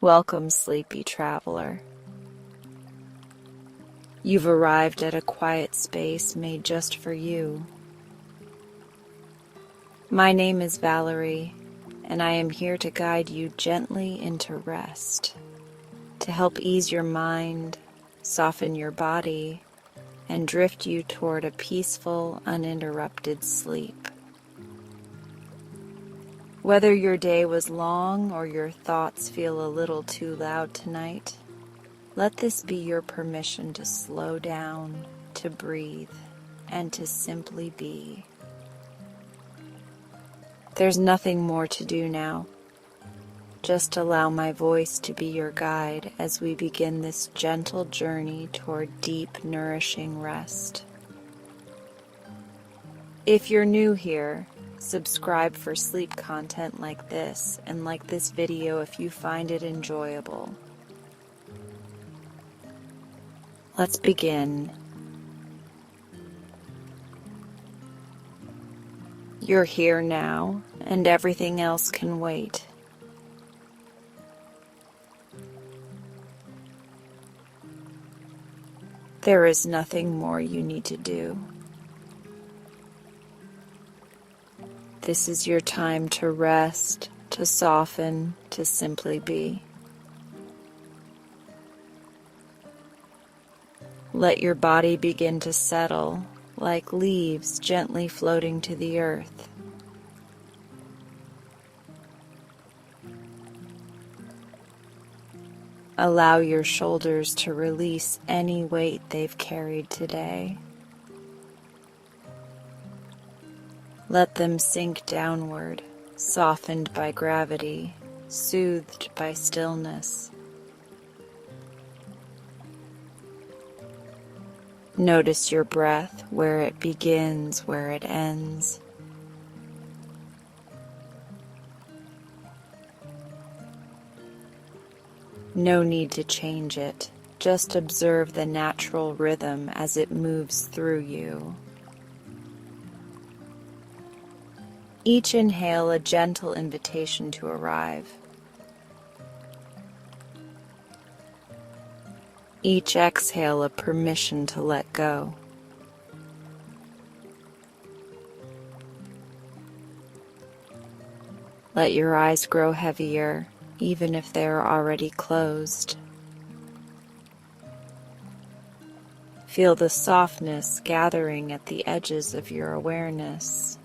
Welcome, sleepy traveler. You've arrived at a quiet space made just for you. My name is Valarie, and I am here to guide you gently into rest, to help ease your mind, soften your body, and drift you toward a peaceful, uninterrupted sleep. Whether your day was long or your thoughts feel a little too loud tonight, let this be your permission to slow down, to breathe, and to simply be. There's nothing more to do now. Just allow my voice to be your guide as we begin this gentle journey toward deep, nourishing rest. If you're new here, subscribe for sleep content like this, and like this video if you find it enjoyable. Let's begin. You're here now, and everything else can wait. There is nothing more you need to do. This is your time to rest, to soften, to simply be. Let your body begin to settle, like leaves gently floating to the earth. Allow your shoulders to release any weight they've carried today. Let them sink downward, softened by gravity, soothed by stillness. Notice your breath, where it begins, where it ends. No need to change it. Just observe the natural rhythm as it moves through you. Each inhale a gentle invitation to arrive. Each exhale a permission to let go. Let your eyes grow heavier, even if they are already closed. Feel the softness gathering at the edges of your awareness.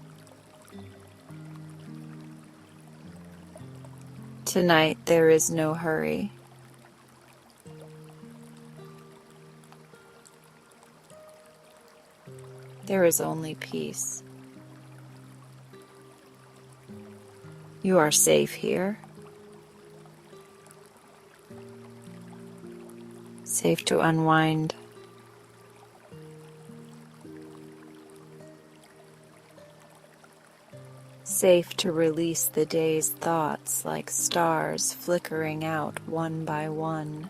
Tonight there is no hurry. There is only peace. You are safe here. Safe to unwind. Safe to release the day's thoughts like stars flickering out one by one.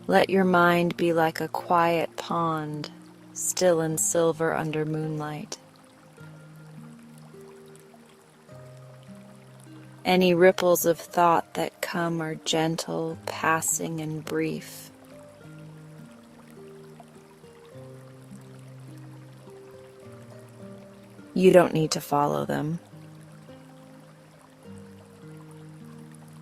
Let your mind be like a quiet pond, still and silver under moonlight. Any ripples of thought that come are gentle, passing, and brief. You don't need to follow them.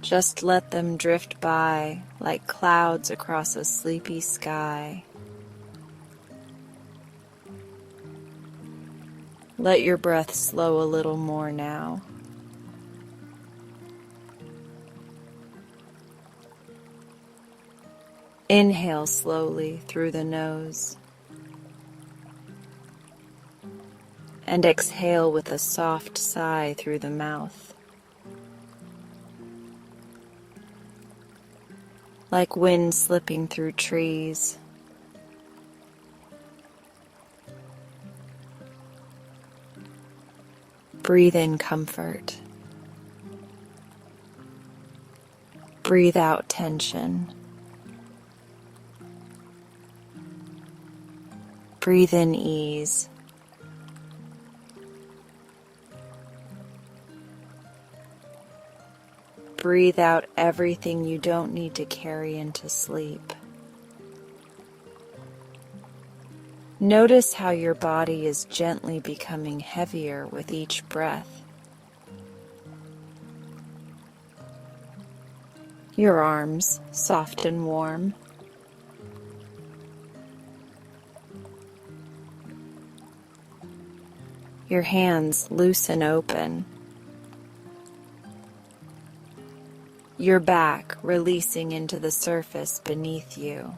Just let them drift by like clouds across a sleepy sky. Let your breath slow a little more now. Inhale slowly through the nose and exhale with a soft sigh through the mouth. Like wind slipping through trees. Breathe in comfort. Breathe out tension. Breathe in ease. breathe out everything you don't need to carry into sleep. Notice how your body is gently becoming heavier with each breath. Your arms soft and warm. Your hands loose and open. Your back releasing into the surface beneath you.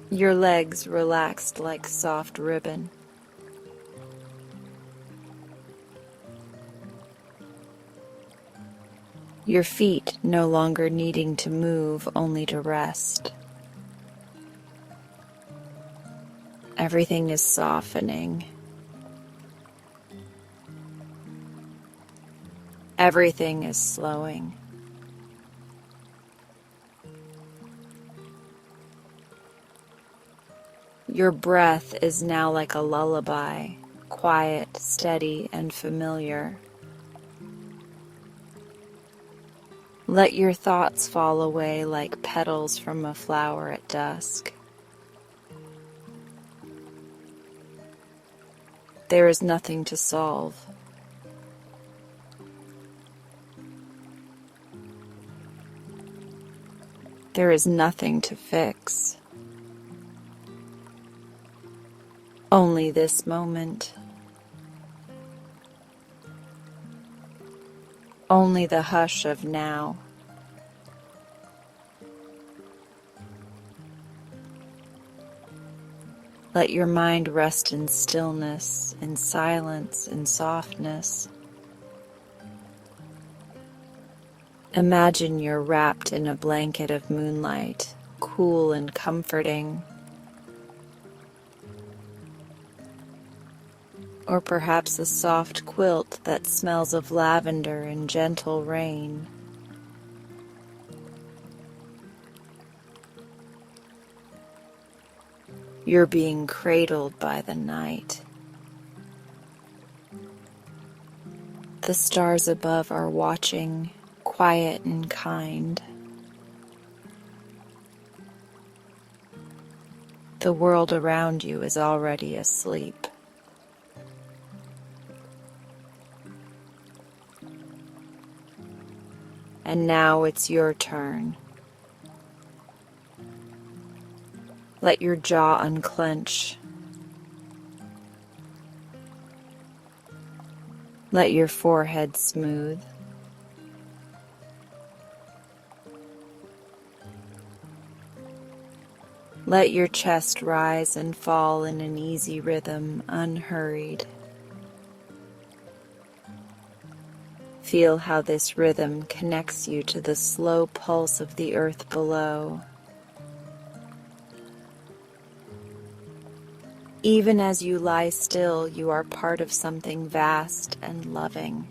Your legs relaxed like soft ribbon. Your feet no longer needing to move, only to rest. Everything is softening. Everything is slowing. Your breath is now like a lullaby, quiet, steady, and familiar. Let your thoughts fall away like petals from a flower at dusk. There is nothing to solve. There is nothing to fix. Only this moment. Only the hush of now. Let your mind rest in stillness, in silence, in softness. Imagine you're wrapped in a blanket of moonlight, cool and comforting. Or perhaps a soft quilt that smells of lavender and gentle rain. You're being cradled by the night. The stars above are watching, quiet and kind. The world around you is already asleep. And now it's your turn. Let your jaw unclench. Let your forehead smooth. Let your chest rise and fall in an easy rhythm, unhurried. Feel how this rhythm connects you to the slow pulse of the earth below. Even as you lie still, you are part of something vast and loving.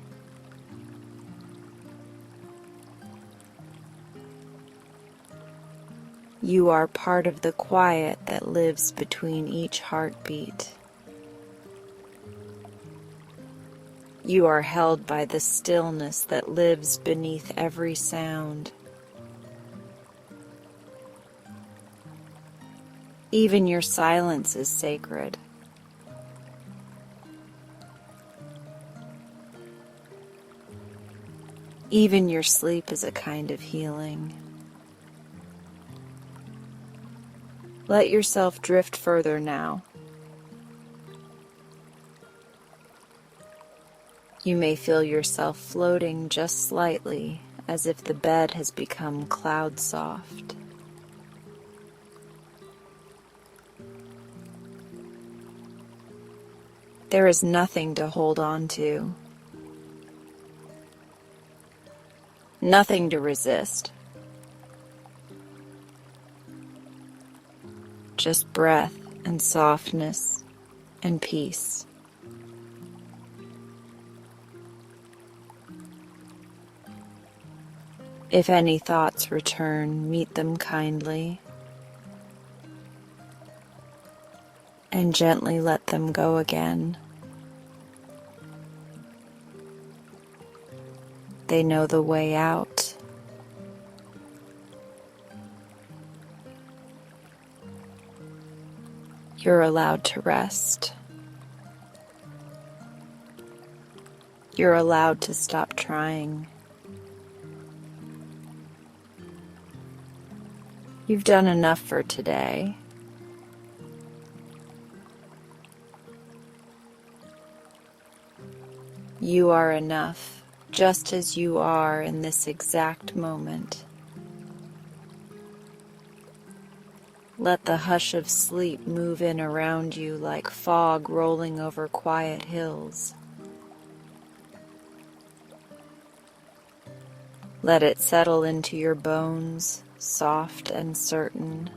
You are part of the quiet that lives between each heartbeat. You are held by the stillness that lives beneath every sound. Even your silence is sacred. Even your sleep is a kind of healing. Let yourself drift further now. You may feel yourself floating just slightly, as if the bed has become cloud soft. There is nothing to hold on to, nothing to resist. Just breath and softness and peace. If any thoughts return, meet them kindly and gently let them go again. They know the way out. You're allowed to rest. You're allowed to stop trying. You've done enough for today. You are enough, just as you are in this exact moment. Let the hush of sleep move in around you like fog rolling over quiet hills. Let it settle into your bones, soft and certain.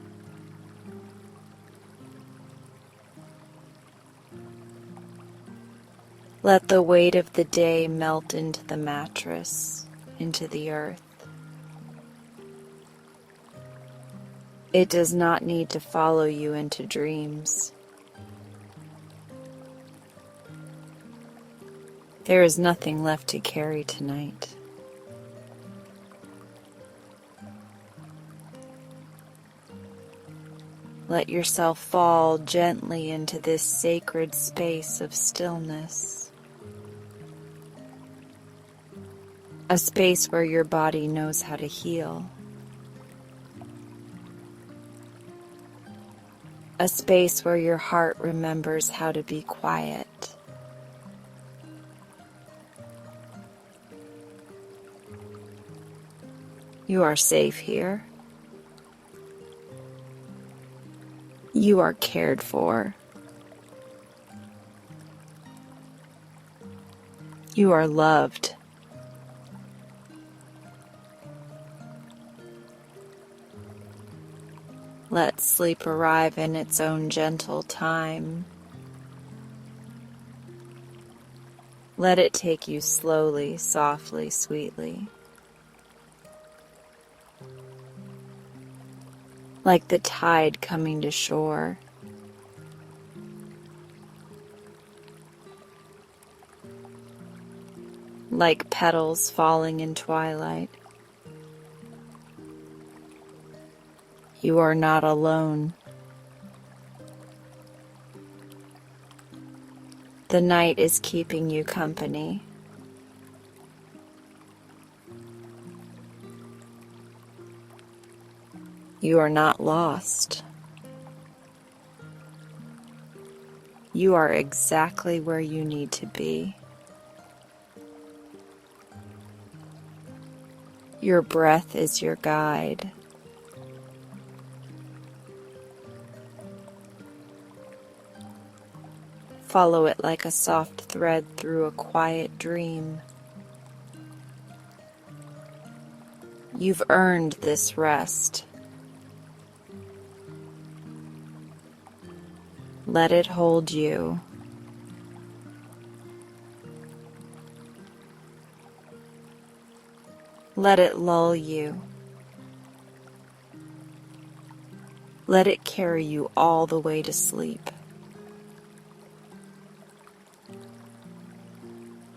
Let the weight of the day melt into the mattress, into the earth. It does not need to follow you into dreams. There is nothing left to carry tonight. Let yourself fall gently into this sacred space of stillness. A space where your body knows how to heal. A space where your heart remembers how to be quiet. You are safe here. You are cared for. You are loved. Let sleep arrive in its own gentle time. Let it take you slowly, softly, sweetly. Like the tide coming to shore. Like petals falling in twilight. You are not alone. The night is keeping you company. You are not lost. You are exactly where you need to be. Your breath is your guide. Follow it like a soft thread through a quiet dream. You've earned this rest. Let it hold you. Let it lull you. Let it carry you all the way to sleep.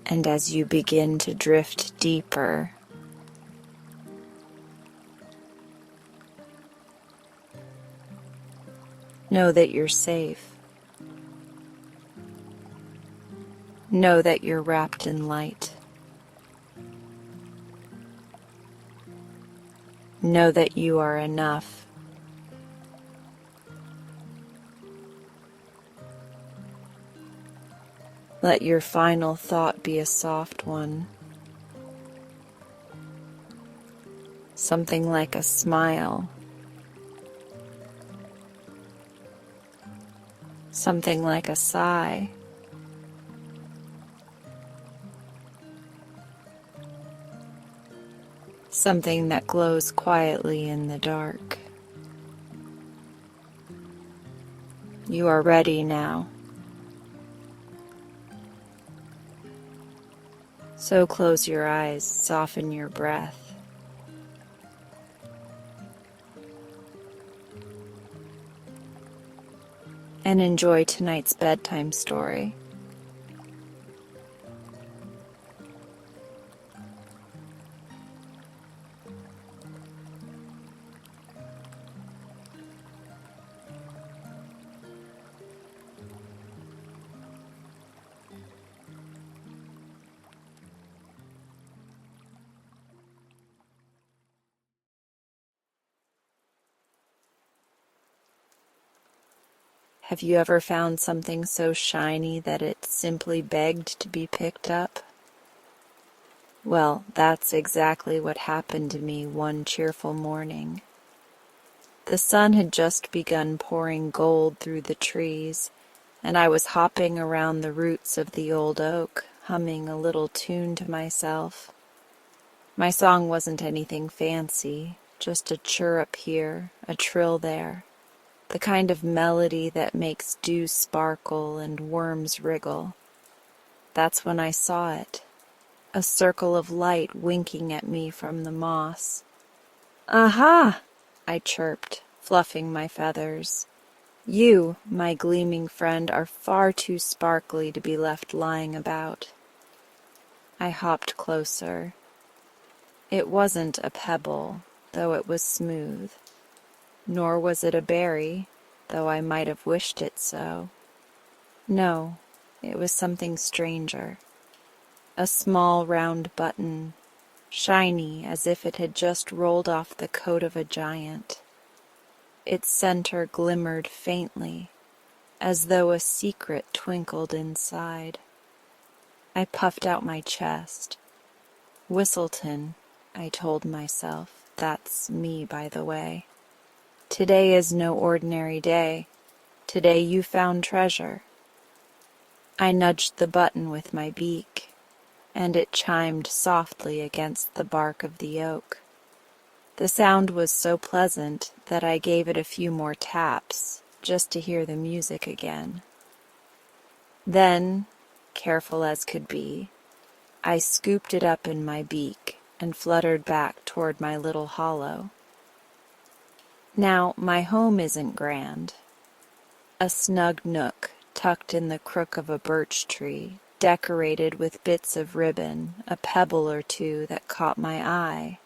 And as you begin to drift deeper, know that you're safe. Know that you're wrapped in light. Know that you are enough. Let your final thought be a soft one. Something like a smile. Something like a sigh. Something that glows quietly in the dark. You are ready now. So close your eyes, soften your breath. And enjoy tonight's bedtime story. Have you ever found something so shiny that it simply begged to be picked up? Well, that's exactly what happened to me one cheerful morning. The sun had just begun pouring gold through the trees, and I was hopping around the roots of the old oak, humming a little tune to myself. My song wasn't anything fancy, just a chirrup here, a trill there, the kind of melody that makes dew sparkle and worms wriggle. That's when I saw it, a circle of light winking at me from the moss. "Aha!" I chirped, fluffing my feathers. "You, my gleaming friend, are far too sparkly to be left lying about." I hopped closer. It wasn't a pebble, though it was smooth. Nor was it a berry, though I might have wished it so. No, it was something stranger. A small round button, shiny as if it had just rolled off the coat of a giant. Its center glimmered faintly, as though a secret twinkled inside. I puffed out my chest. "Whistleton," I told myself. That's me, by the way. Today is no ordinary day. Today you found treasure. I nudged the button with my beak, and it chimed softly against the bark of the oak. The sound was so pleasant that I gave it a few more taps, just to hear the music again. Then, careful as could be, I scooped it up in my beak and fluttered back toward my little hollow. Now, my home isn't grand. A snug nook tucked in the crook of a birch tree, decorated with bits of ribbon, a pebble or two that caught my eye,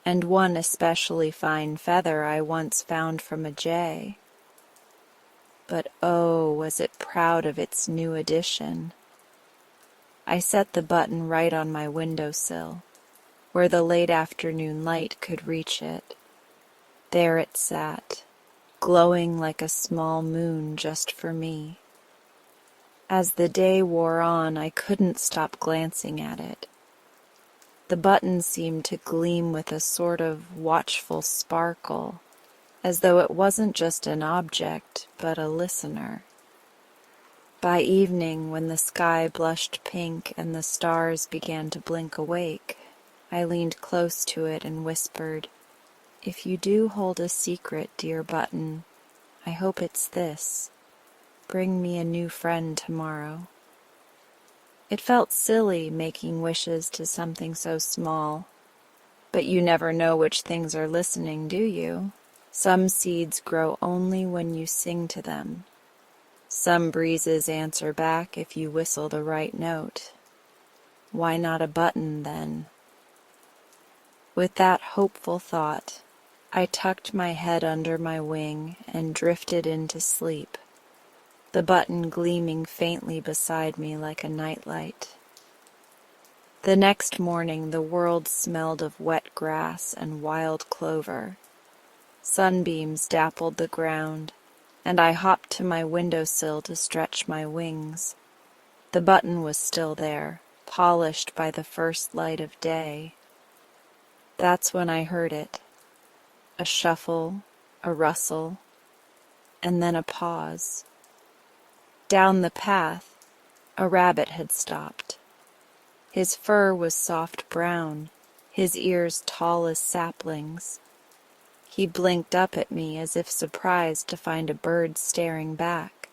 and one especially fine feather I once found from a jay. But oh, was it proud of its new addition. I set the button right on my windowsill, where the late afternoon light could reach it. There it sat, glowing like a small moon just for me. As the day wore on, I couldn't stop glancing at it. The button seemed to gleam with a sort of watchful sparkle, as though it wasn't just an object, but a listener. By evening, when the sky blushed pink and the stars began to blink awake, I leaned close to it and whispered, "If you do hold a secret, dear button, I hope it's this. Bring me a new friend tomorrow." It felt silly making wishes to something so small, but you never know which things are listening, do you? Some seeds grow only when you sing to them. Some breezes answer back if you whistle the right note. Why not a button, then? With that hopeful thought, I tucked my head under my wing and drifted into sleep, the button gleaming faintly beside me like a nightlight. The next morning the world smelled of wet grass and wild clover. Sunbeams dappled the ground, and I hopped to my windowsill to stretch my wings. The button was still there, polished by the first light of day. That's when I heard it. A shuffle, a rustle, and then a pause. Down the path, a rabbit had stopped. His fur was soft brown, his ears tall as saplings. He blinked up at me as if surprised to find a bird staring back.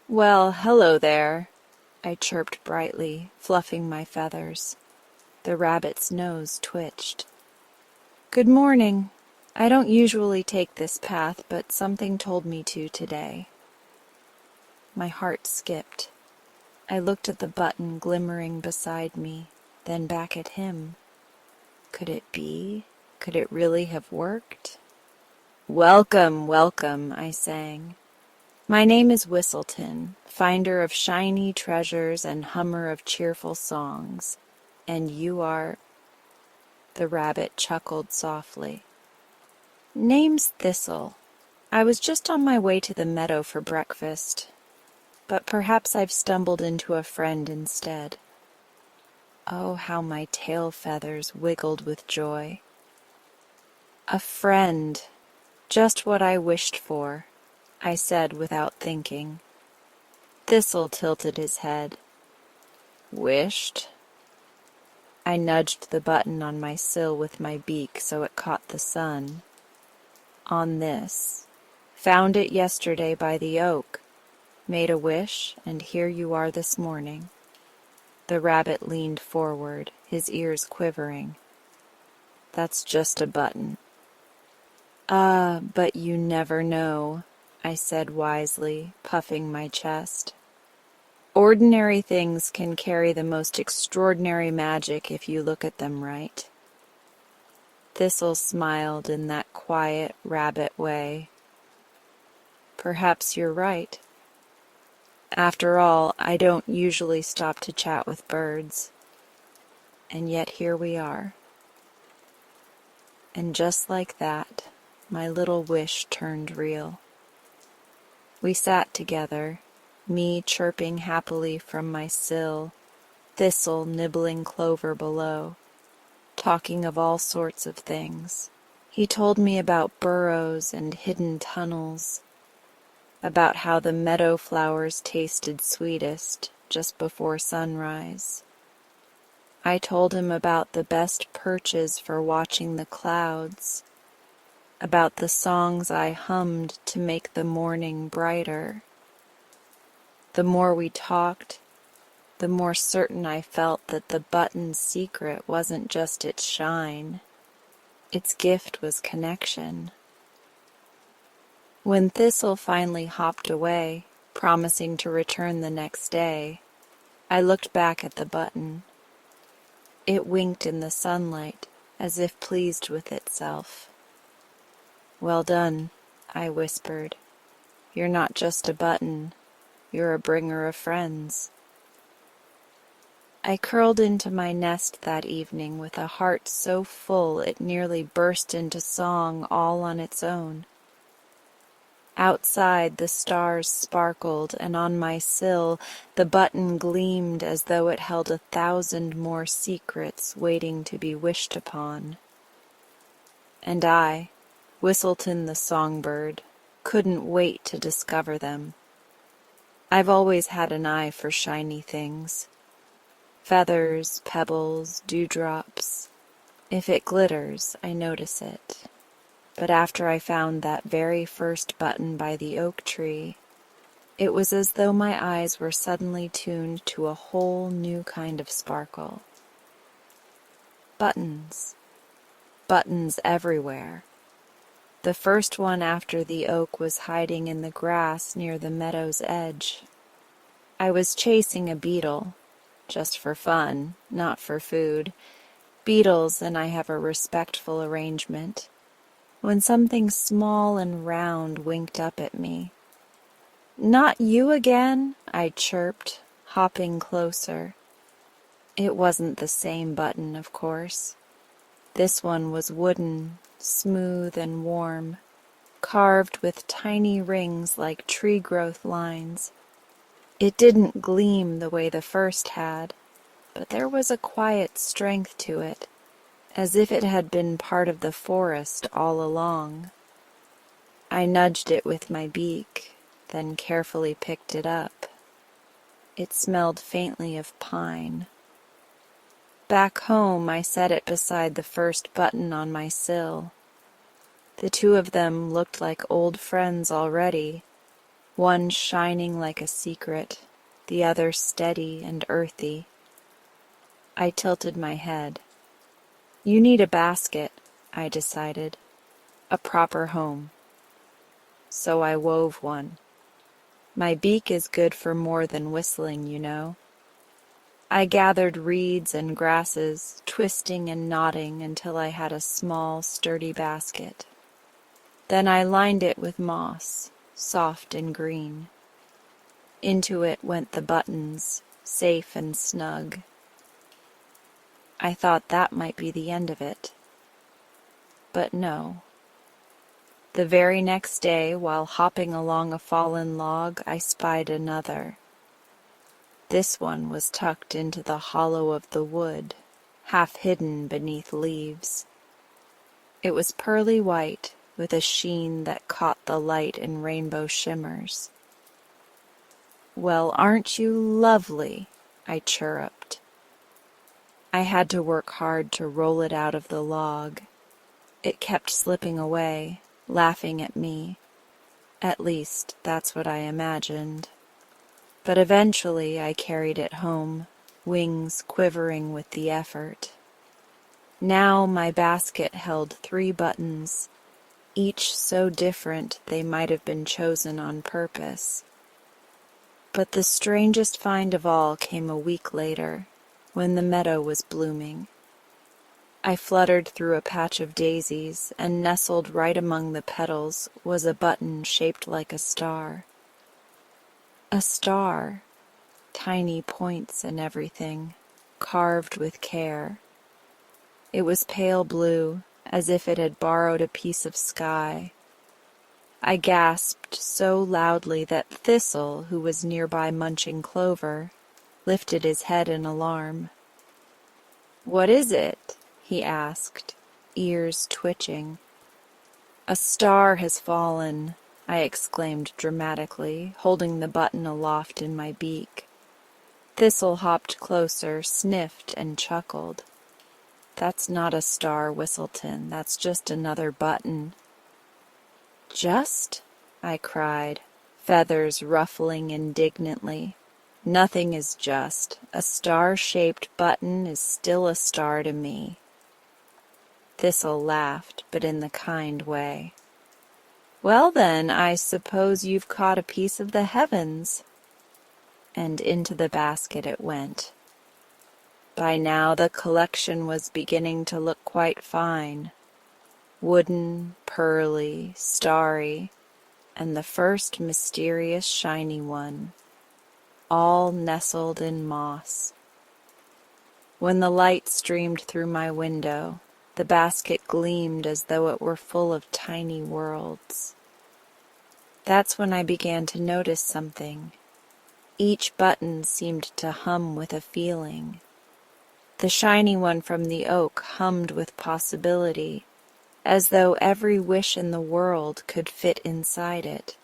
"Well, hello there," I chirped brightly, fluffing my feathers. The rabbit's nose twitched. "Good morning. I don't usually take this path, but something told me to today." My heart skipped. I looked at the button glimmering beside me, then back at him. Could it be? Could it really have worked? "Welcome, welcome," I sang. "My name is Whistleton, finder of shiny treasures and hummer of cheerful songs. And you are—" The rabbit chuckled softly. "Name's Thistle. I was just on my way to the meadow for breakfast, but perhaps I've stumbled into a friend instead. Oh, how my tail feathers wiggled with joy. A friend, just what I wished for, I said without thinking. Thistle tilted his head. Wished? I nudged the button on my sill with my beak so it caught the sun. On this. Found it yesterday by the oak. Made a wish, and here you are this morning. The rabbit leaned forward, his ears quivering. That's just a button. But you never know, I said wisely, puffing my chest. Ordinary things can carry the most extraordinary magic if you look at them right. Thistle smiled in that quiet rabbit way. Perhaps you're right. After all, I don't usually stop to chat with birds. And yet here we are. And just like that, my little wish turned real. We sat together, me chirping happily from my sill, Thistle nibbling clover below, talking of all sorts of things. He told me about burrows and hidden tunnels, about how the meadow flowers tasted sweetest just before sunrise. I told him about the best perches for watching the clouds, about the songs I hummed to make the morning brighter. The more we talked, the more certain I felt that the button's secret wasn't just its shine. Its gift was connection. When Thistle finally hopped away, promising to return the next day, I looked back at the button. It winked in the sunlight, as if pleased with itself. Well done, I whispered. You're not just a button, you're a bringer of friends. I curled into my nest that evening with a heart so full it nearly burst into song all on its own. Outside the stars sparkled, and on my sill the button gleamed as though it held 1,000 more secrets waiting to be wished upon. And I, Whistleton the songbird, couldn't wait to discover them. I've always had an eye for shiny things. Feathers, pebbles, dewdrops. If it glitters, I notice it. But after I found that very first button by the oak tree, it was as though my eyes were suddenly tuned to a whole new kind of sparkle. Buttons. Buttons everywhere. The first one after the oak was hiding in the grass near the meadow's edge. I was chasing a beetle, just for fun, not for food. Beetles and I have a respectful arrangement. When something small and round winked up at me. Not you again, I chirped, hopping closer. It wasn't the same button, of course. This one was wooden, smooth and warm, carved with tiny rings like tree growth lines. It didn't gleam the way the first had, but there was a quiet strength to it, as if it had been part of the forest all along. I nudged it with my beak, then carefully picked it up. It smelled faintly of pine. Back home, I set it beside the first button on my sill. The two of them looked like old friends already, one shining like a secret, the other steady and earthy. I tilted my head. You need a basket, I decided, a proper home. So I wove one. My beak is good for more than whistling, you know. I gathered reeds and grasses, twisting and knotting until I had a small, sturdy basket. Then I lined it with moss, soft and green. Into it went the buttons, safe and snug. I thought that might be the end of it. But no. The very next day, while hopping along a fallen log, I spied another. This one was tucked into the hollow of the wood, half hidden beneath leaves. It was pearly white, with a sheen that caught the light in rainbow shimmers. "Well, aren't you lovely?" I chirruped. I had to work hard to roll it out of the log. It kept slipping away, laughing at me. At least, that's what I imagined. But eventually I carried it home, wings quivering with the effort. Now my basket held 3 buttons, each so different they might have been chosen on purpose. But the strangest find of all came a week later, when the meadow was blooming. I fluttered through a patch of daisies, and nestled right among the petals was a button shaped like a star. A star, tiny points and everything, carved with care. It was pale blue, as if it had borrowed a piece of sky. I gasped so loudly that Thistle, who was nearby munching clover, lifted his head in alarm. "What is it?" he asked, ears twitching. "A star has fallen," I exclaimed dramatically, holding the button aloft in my beak. Thistle hopped closer, sniffed, and chuckled. "That's not a star, Whistleton. That's just another button." "Just?" I cried, feathers ruffling indignantly. "Nothing is just. A star-shaped button is still a star to me." Thistle laughed, but in the kind way. "Well then, I suppose you've caught a piece of the heavens." And into the basket it went. By now the collection was beginning to look quite fine. Wooden, pearly, starry, and the first mysterious shiny one, all nestled in moss. When the light streamed through my window, the basket gleamed as though it were full of tiny worlds. That's when I began to notice something. Each button seemed to hum with a feeling. The shiny one from the oak hummed with possibility, as though every wish in the world could fit inside it.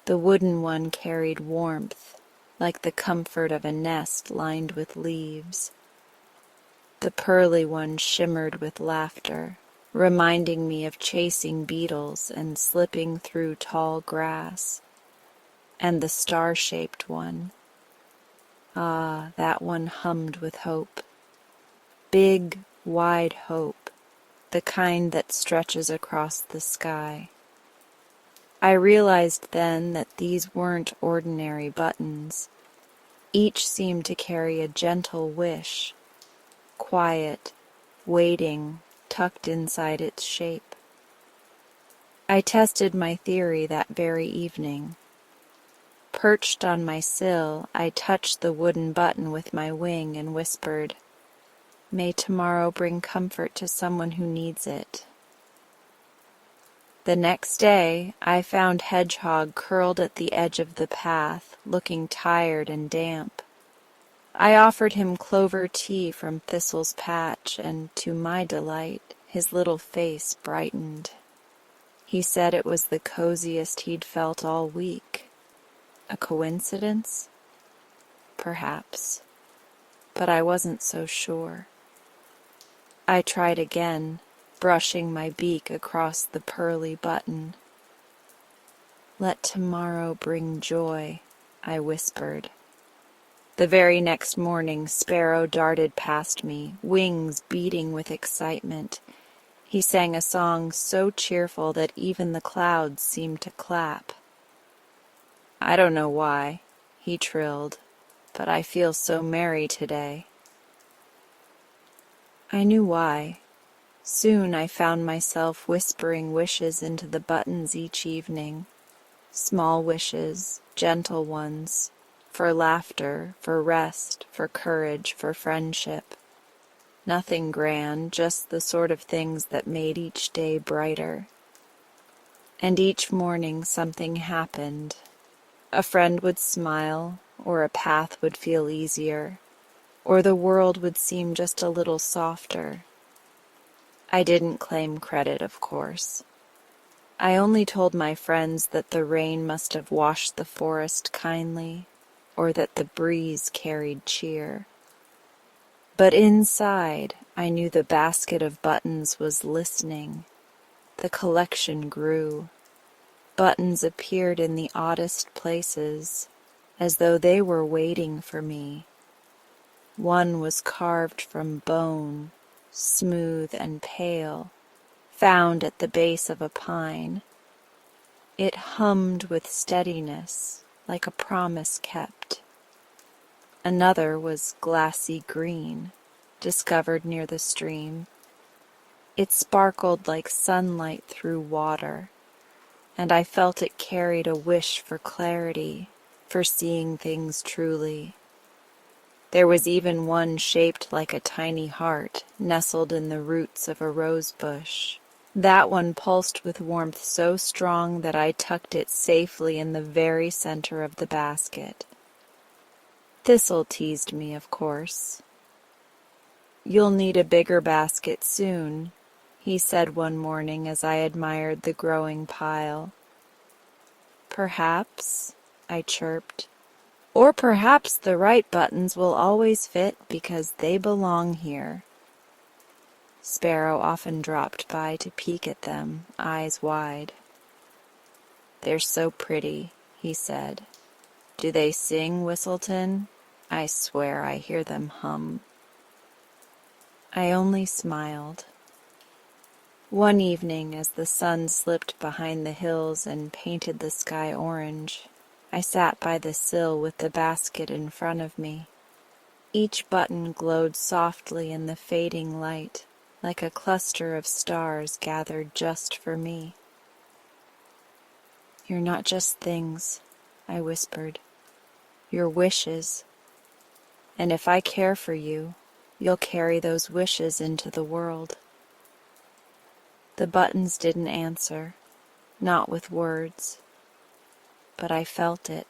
The wooden one carried warmth, like the comfort of a nest lined with leaves. The pearly one shimmered with laughter, reminding me of chasing beetles and slipping through tall grass. And the star-shaped one, that one hummed with hope. Big, wide hope, the kind that stretches across the sky. I realized then that these weren't ordinary buttons. Each seemed to carry a gentle wish, quiet, waiting, tucked inside its shape. I tested my theory that very evening. Perched on my sill, I touched the wooden button with my wing and whispered, "May tomorrow bring comfort to someone who needs it." The next day, I found Hedgehog curled at the edge of the path, looking tired and damp. I offered him clover tea from Thistle's patch, and to my delight, his little face brightened. He said it was the coziest he'd felt all week. A coincidence? Perhaps. But I wasn't so sure. I tried again, brushing my beak across the pearly button. "Let tomorrow bring joy," I whispered. The very next morning, Sparrow darted past me, wings beating with excitement. He sang a song so cheerful that even the clouds seemed to clap. "I don't know why," he trilled, "but I feel so merry today." I knew why. Soon I found myself whispering wishes into the buttons each evening. Small wishes, gentle ones, for laughter, for rest, for courage, for friendship. Nothing grand, just the sort of things that made each day brighter. And each morning something happened. A friend would smile, or a path would feel easier, or the world would seem just a little softer. I didn't claim credit, of course. I only told my friends that the rain must have washed the forest kindly, or that the breeze carried cheer. But inside, I knew the basket of buttons was listening. The collection grew. Buttons appeared in the oddest places, as though they were waiting for me. One was carved from bone, smooth and pale, found at the base of a pine. It hummed with steadiness, like a promise kept. Another was glassy green, discovered near the stream. It sparkled like sunlight through water, and I felt it carried a wish for clarity, for seeing things truly. There was even one shaped like a tiny heart, nestled in the roots of a rose bush. That one pulsed with warmth so strong that I tucked it safely in the very center of the basket. Thistle teased me, of course. "You'll need a bigger basket soon," he said one morning as I admired the growing pile. "Perhaps," I chirped. "Or perhaps the right buttons will always fit because they belong here." Sparrow often dropped by to peek at them, eyes wide. "They're so pretty," he said. "Do they sing, Whistleton? I swear I hear them hum." I only smiled. One evening, as the sun slipped behind the hills and painted the sky orange, I sat by the sill with the basket in front of me. Each button glowed softly in the fading light, like a cluster of stars gathered just for me. "You're not just things," I whispered. "You're wishes. And if I care for you, you'll carry those wishes into the world." The buttons didn't answer, not with words, but I felt it,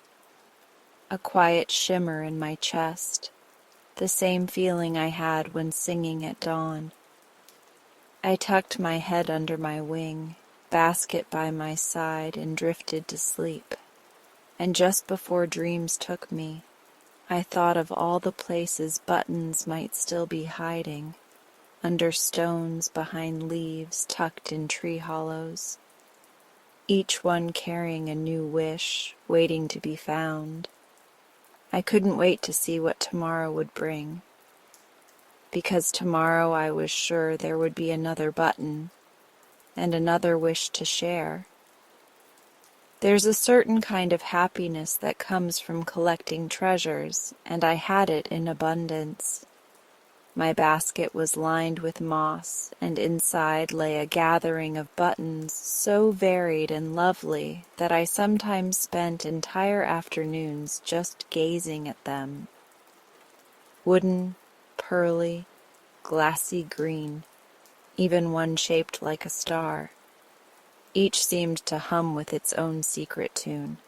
a quiet shimmer in my chest, the same feeling I had when singing at dawn. I tucked my head under my wing, basket by my side, and drifted to sleep. And just before dreams took me, I thought of all the places buttons might still be hiding, under stones, behind leaves, tucked in tree hollows, each one carrying a new wish, waiting to be found. I couldn't wait to see what tomorrow would bring, because tomorrow I was sure there would be another button, and another wish to share. There's a certain kind of happiness that comes from collecting treasures, and I had it in abundance. My basket was lined with moss, and inside lay a gathering of buttons so varied and lovely that I sometimes spent entire afternoons just gazing at them. Wooden, pearly, glassy green, even one shaped like a star. Each seemed to hum with its own secret tune.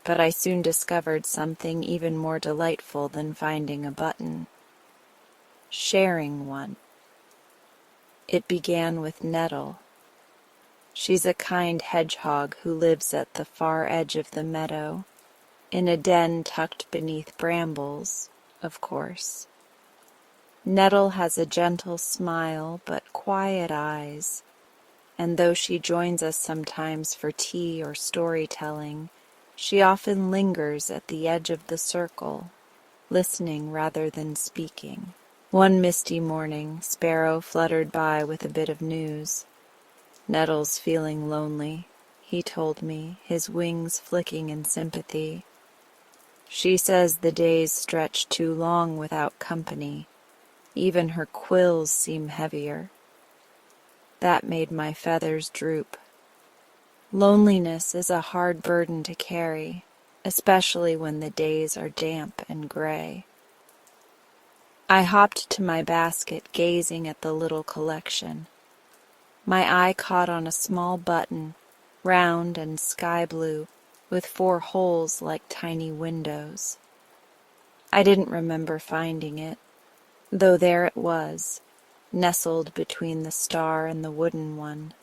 But I soon discovered something even more delightful than finding a button: sharing one. It began with Nettle. She's a kind hedgehog who lives at the far edge of the meadow, in a den tucked beneath brambles, of course. Nettle has a gentle smile but quiet eyes, and though she joins us sometimes for tea or storytelling, she often lingers at the edge of the circle, listening rather than speaking. One misty morning, Sparrow fluttered by with a bit of news. "Nettle's feeling lonely," he told me, his wings flicking in sympathy. "She says the days stretch too long without company. Even her quills seem heavier." That made my feathers droop. Loneliness is a hard burden to carry, especially when the days are damp and gray. I hopped to my basket, gazing at the little collection. My eye caught on a small button, round and sky blue, with 4 holes like tiny windows. I didn't remember finding it, though there it was, nestled between the star and the wooden one.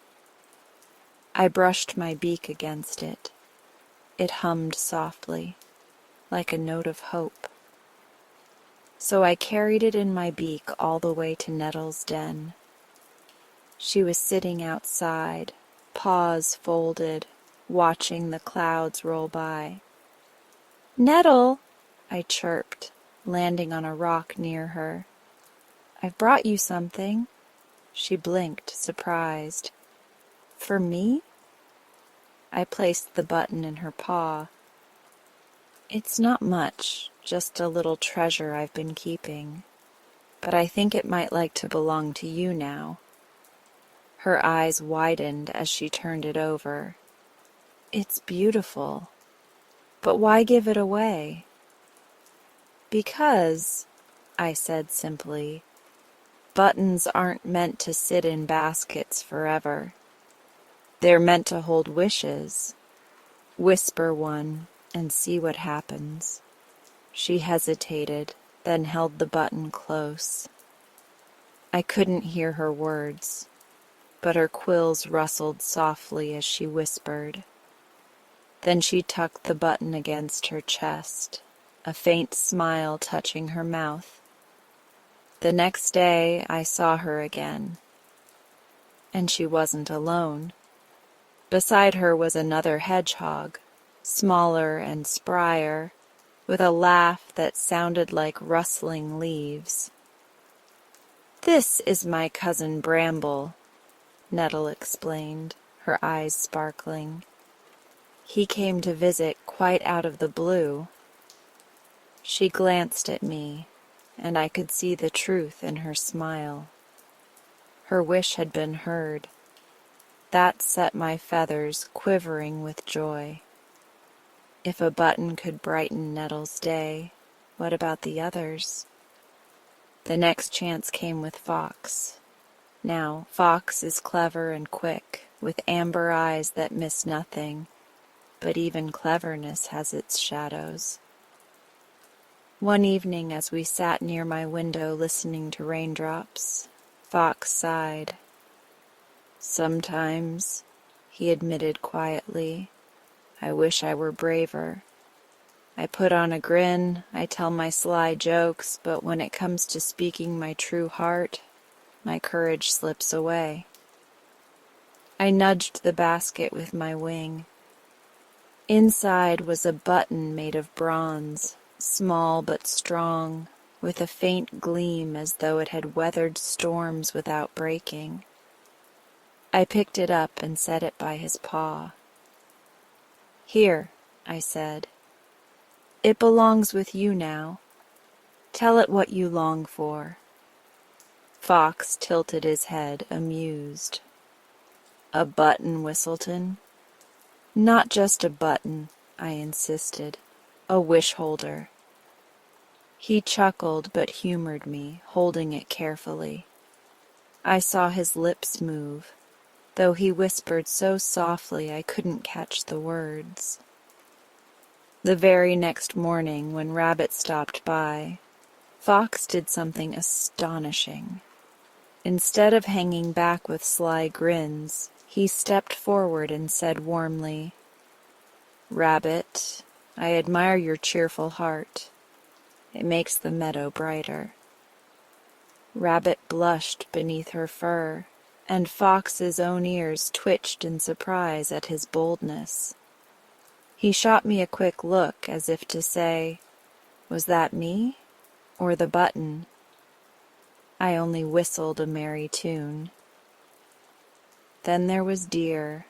I brushed my beak against it. It hummed softly, like a note of hope. So I carried it in my beak all the way to Nettle's den. She was sitting outside, paws folded, watching the clouds roll by. "Nettle," I chirped, landing on a rock near her. "I've brought you something." She blinked, surprised. "For me?" I placed the button in her paw. "It's not much, just a little treasure I've been keeping, but I think it might like to belong to you now." Her eyes widened as she turned it over. "It's beautiful, but why give it away?" "Because," I said simply, "buttons aren't meant to sit in baskets forever. They're meant to hold wishes. Whisper one and see what happens." She hesitated, then held the button close. I couldn't hear her words, but her quills rustled softly as she whispered. Then she tucked the button against her chest, a faint smile touching her mouth. The next day I saw her again, and she wasn't alone. Beside her was another hedgehog, smaller and sprier, with a laugh that sounded like rustling leaves. "This is my cousin Bramble," Nettle explained, her eyes sparkling. "He came to visit quite out of the blue." She glanced at me, and I could see the truth in her smile. Her wish had been heard. That set my feathers quivering with joy. If a button could brighten Nettle's day, what about the others? The next chance came with Fox. Now, Fox is clever and quick, with amber eyes that miss nothing, but even cleverness has its shadows. One evening as we sat near my window listening to raindrops, Fox sighed. "Sometimes," he admitted quietly, "I wish I were braver. I put on a grin, I tell my sly jokes, but when it comes to speaking my true heart, my courage slips away." I nudged the basket with my wing. Inside was a button made of bronze, small but strong, with a faint gleam as though it had weathered storms without breaking. I picked it up and set it by his paw. "Here," I said. "It belongs with you now. Tell it what you long for." Fox tilted his head, amused. "A button, Whistleton?" "Not just a button," I insisted. "A wish holder." He chuckled but humored me, holding it carefully. I saw his lips move, though he whispered so softly I couldn't catch the words. The very next morning, when Rabbit stopped by, Fox did something astonishing. Instead of hanging back with sly grins, he stepped forward and said warmly, "Rabbit, I admire your cheerful heart. It makes the meadow brighter." Rabbit blushed beneath her fur, and Fox's own ears twitched in surprise at his boldness. He shot me a quick look as if to say, "Was that me, or the button?" I only whistled a merry tune. Then there was Deer,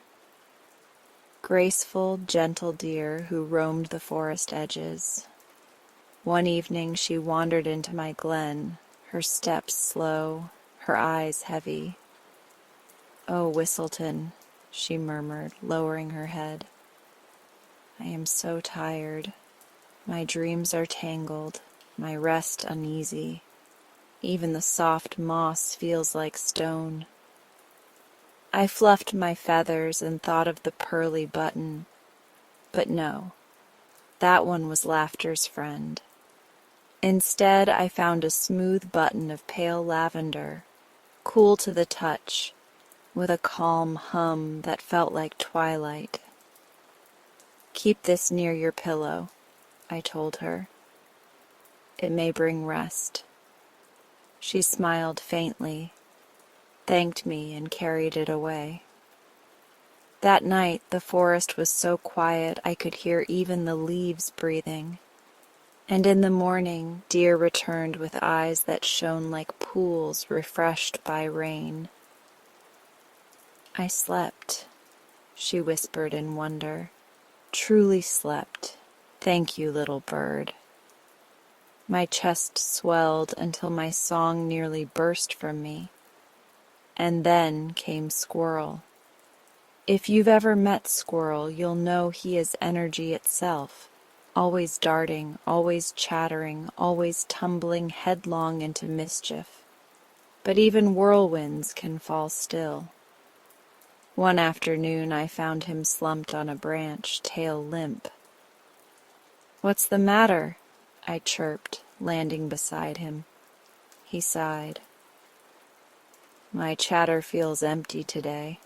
graceful, gentle Deer who roamed the forest edges. One evening she wandered into my glen, her steps slow, her eyes heavy. "Oh, Whistleton," she murmured, lowering her head. "I am so tired. My dreams are tangled, my rest uneasy. Even the soft moss feels like stone." I fluffed my feathers and thought of the pearly button, but no, that one was laughter's friend. Instead, I found a smooth button of pale lavender, cool to the touch, with a calm hum that felt like twilight. "Keep this near your pillow," I told her. "It may bring rest." She smiled faintly, thanked me, and carried it away. That night, the forest was so quiet I could hear even the leaves breathing. And in the morning, deer returned with eyes that shone like pools refreshed by rain. "I slept," she whispered in wonder. "Truly slept. Thank you, little bird." My chest swelled until my song nearly burst from me. And then came Squirrel. If you've ever met Squirrel, you'll know he is energy itself, always darting, always chattering, always tumbling headlong into mischief. But even whirlwinds can fall still. One afternoon I found him slumped on a branch, tail limp. "What's the matter?" I chirped, landing beside him. He sighed. "My chatter feels empty today.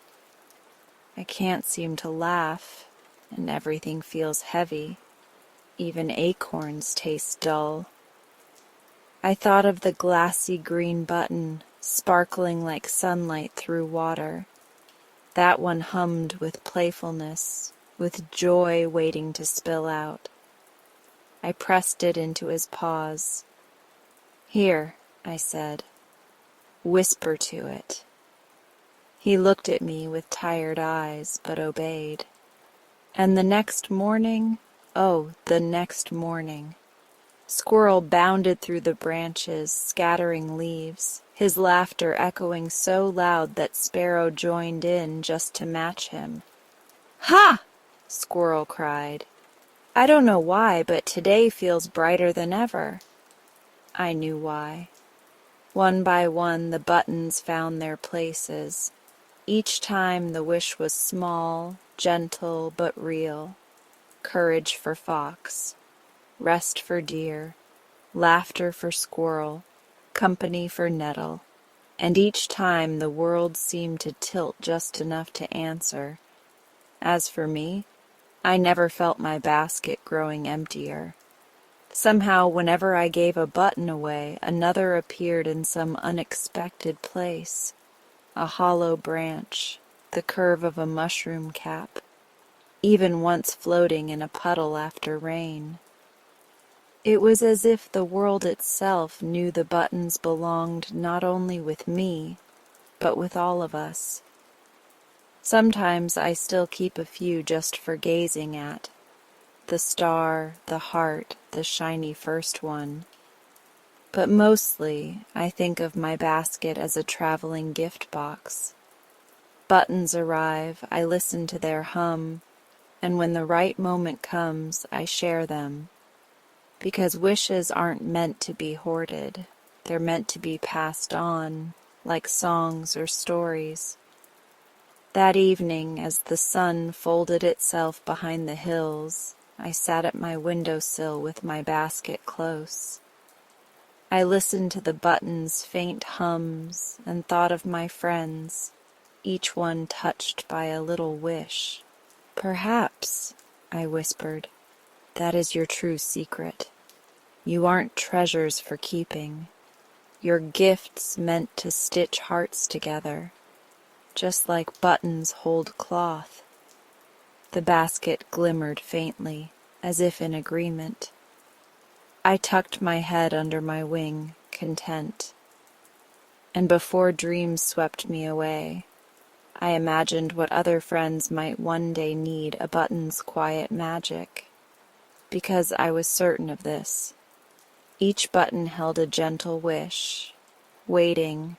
I can't seem to laugh, and everything feels heavy. Even acorns taste dull." I thought of the glassy green button, sparkling like sunlight through water. That one hummed with playfulness, with joy waiting to spill out. I pressed it into his paws. "Here," I said, "whisper to it." He looked at me with tired eyes, but obeyed. And the next morning, oh, the next morning, Squirrel bounded through the branches, scattering leaves, his laughter echoing so loud that Sparrow joined in just to match him. "Ha!" Squirrel cried. "I don't know why, but today feels brighter than ever." I knew why. One by one the buttons found their places. Each time the wish was small, gentle, but real. Courage for fox, rest for deer, laughter for squirrel, company for nettle. And each time the world seemed to tilt just enough to answer. As for me, I never felt my basket growing emptier. Somehow, whenever I gave a button away, another appeared in some unexpected place. A hollow branch, the curve of a mushroom cap, even once floating in a puddle after rain. It was as if the world itself knew the buttons belonged not only with me, but with all of us. Sometimes I still keep a few just for gazing at. The star, the heart, the shiny first one. But mostly, I think of my basket as a traveling gift box. Buttons arrive, I listen to their hum, and when the right moment comes, I share them. Because wishes aren't meant to be hoarded. They're meant to be passed on, like songs or stories. That evening, as the sun folded itself behind the hills, I sat at my windowsill with my basket close. I listened to the buttons' faint hums and thought of my friends, each one touched by a little wish. "Perhaps," I whispered, "that is your true secret. You aren't treasures for keeping. You're gifts meant to stitch hearts together, just like buttons hold cloth." The basket glimmered faintly, as if in agreement. I tucked my head under my wing, content. And before dreams swept me away, I imagined what other friends might one day need a button's quiet magic. Because I was certain of this. Each button held a gentle wish, waiting,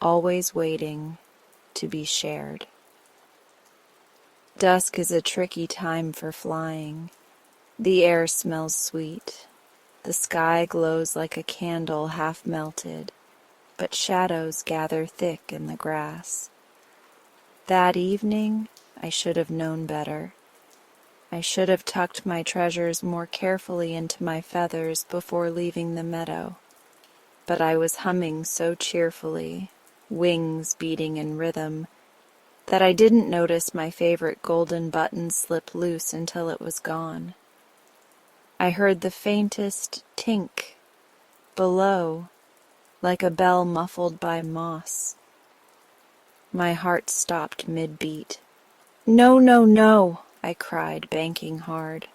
always waiting, to be shared. Dusk is a tricky time for flying. The air smells sweet. The sky glows like a candle half melted, but shadows gather thick in the grass. That evening, I should have known better. I should have tucked my treasures more carefully into my feathers before leaving the meadow. But I was humming so cheerfully, wings beating in rhythm, that I didn't notice my favorite golden button slip loose until it was gone. I heard the faintest tink below, like a bell muffled by moss. My heart stopped mid-beat. "No, no, no!" I cried, banking hard.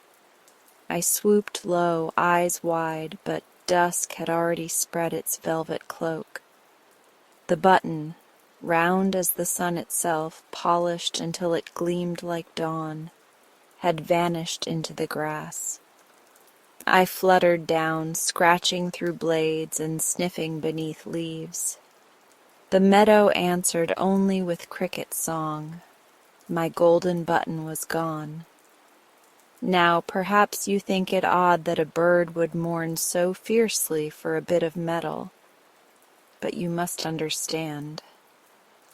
I swooped low, eyes wide, but dusk had already spread its velvet cloak. The button, round as the sun itself, polished until it gleamed like dawn, had vanished into the grass. I fluttered down, scratching through blades and sniffing beneath leaves. The meadow answered only with cricket song. My golden button was gone. Now, perhaps you think it odd that a bird would mourn so fiercely for a bit of metal, but you must understand.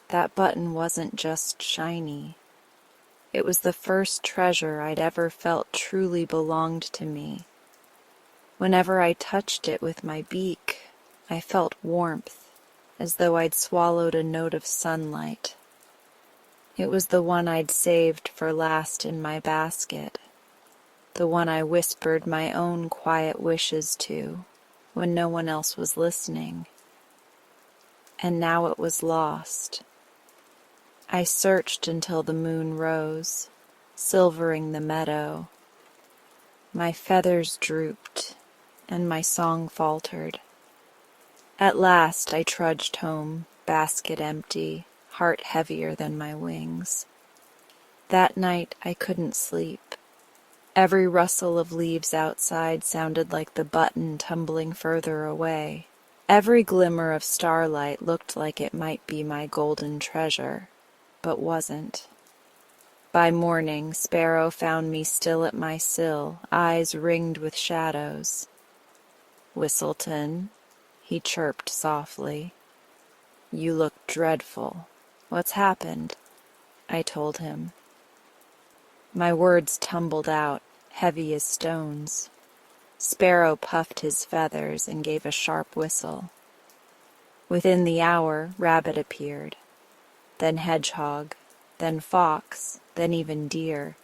That button wasn't just shiny. It was the first treasure I'd ever felt truly belonged to me. Whenever I touched it with my beak, I felt warmth, as though I'd swallowed a note of sunlight. It was the one I'd saved for last in my basket, the one I whispered my own quiet wishes to when no one else was listening. And now it was lost. I searched until the moon rose, silvering the meadow. My feathers drooped, and my song faltered. At last I trudged home, basket empty, heart heavier than my wings. That night I couldn't sleep. Every rustle of leaves outside sounded like the button tumbling further away. Every glimmer of starlight looked like it might be my golden treasure, but wasn't. By morning, Sparrow found me still at my sill, eyes ringed with shadows. "Whistleton," he chirped softly. "You look dreadful. What's happened?" I told him. My words tumbled out, heavy as stones. Sparrow puffed his feathers and gave a sharp whistle. Within the hour, Rabbit appeared, then Hedgehog, then Fox, then even Deer,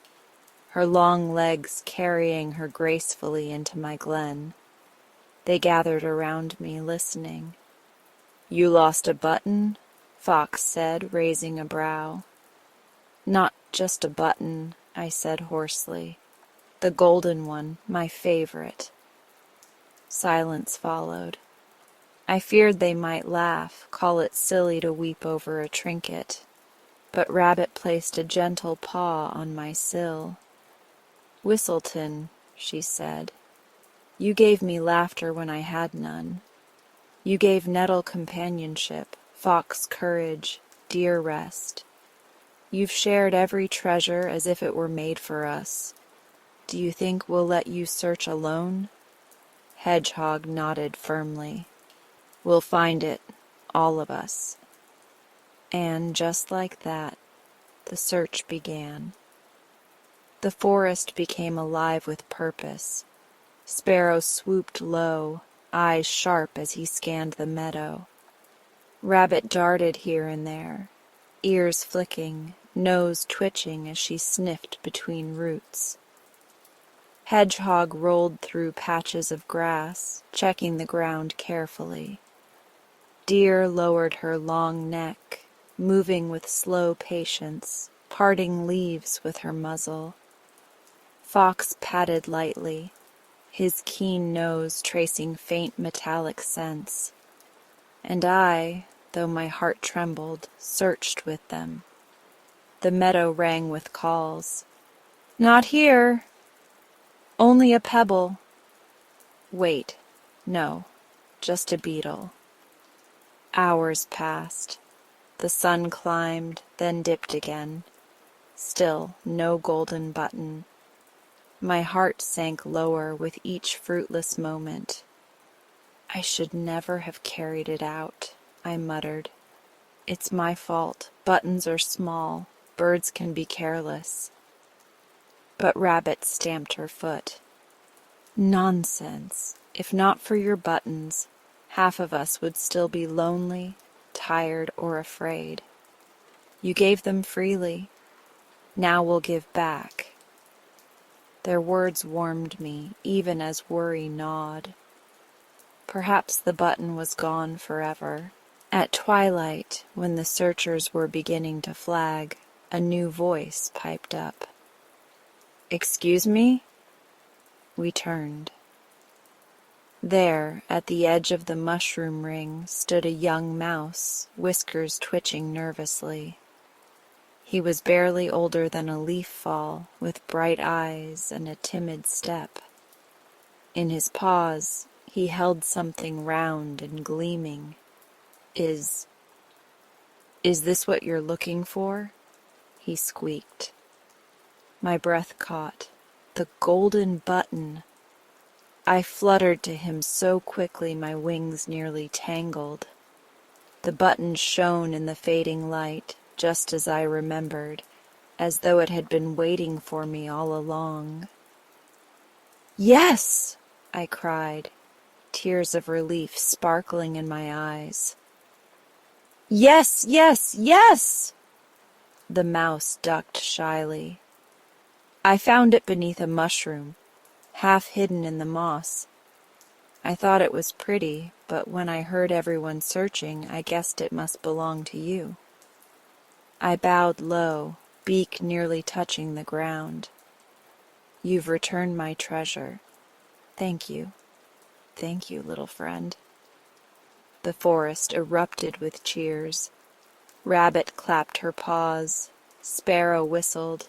her long legs carrying her gracefully into my glen. They gathered around me, listening. "You lost a button?" Fox said, raising a brow. "Not just a button," I said hoarsely. "The golden one, my favorite." Silence followed. I feared they might laugh, call it silly to weep over a trinket, but Rabbit placed a gentle paw on my sill. "Whistleton," she said, "you gave me laughter when I had none. You gave Nettle companionship, Fox courage, Deer rest. You've shared every treasure as if it were made for us. Do you think we'll let you search alone?" Hedgehog nodded firmly. "We'll find it, all of us." And just like that, the search began. The forest became alive with purpose. Sparrow swooped low, eyes sharp as he scanned the meadow. Rabbit darted here and there, ears flicking, nose twitching as she sniffed between roots. Hedgehog rolled through patches of grass, checking the ground carefully. Deer lowered her long neck, moving with slow patience, parting leaves with her muzzle. Fox patted lightly, his keen nose tracing faint metallic scents. And I, though my heart trembled, searched with them. The meadow rang with calls. "Not here!" "Only a pebble." Wait, no, just a beetle. Hours passed. The sun climbed, then dipped again. Still no golden button. My heart sank lower with each fruitless moment. "I should never have carried it out," I muttered. It's my fault. Buttons are small. Birds can be careless. But Rabbit stamped her foot. Nonsense. If not for your buttons, half of us would still be lonely, tired, or afraid. You gave them freely. Now we'll give back. Their words warmed me, even as worry gnawed. Perhaps the button was gone forever. At twilight, when the searchers were beginning to flag, a new voice piped up. "Excuse me?" We turned. There, at the edge of the mushroom ring, stood a young mouse, whiskers twitching nervously. He was barely older than a leaf fall, with bright eyes and a timid step. In his paws, he held something round and gleaming. Is this what you're looking for?" he squeaked. My breath caught. The golden button! I fluttered to him so quickly my wings nearly tangled. The button shone in the fading light, just as I remembered, as though it had been waiting for me all along. "Yes!" I cried, tears of relief sparkling in my eyes. "Yes, yes, yes!" The mouse ducked shyly. "I found it beneath a mushroom, half hidden in the moss. I thought it was pretty, but when I heard everyone searching, I guessed it must belong to you." I bowed low, beak nearly touching the ground. "You've returned my treasure. Thank you. Thank you, little friend." The forest erupted with cheers. Rabbit clapped her paws. Sparrow whistled.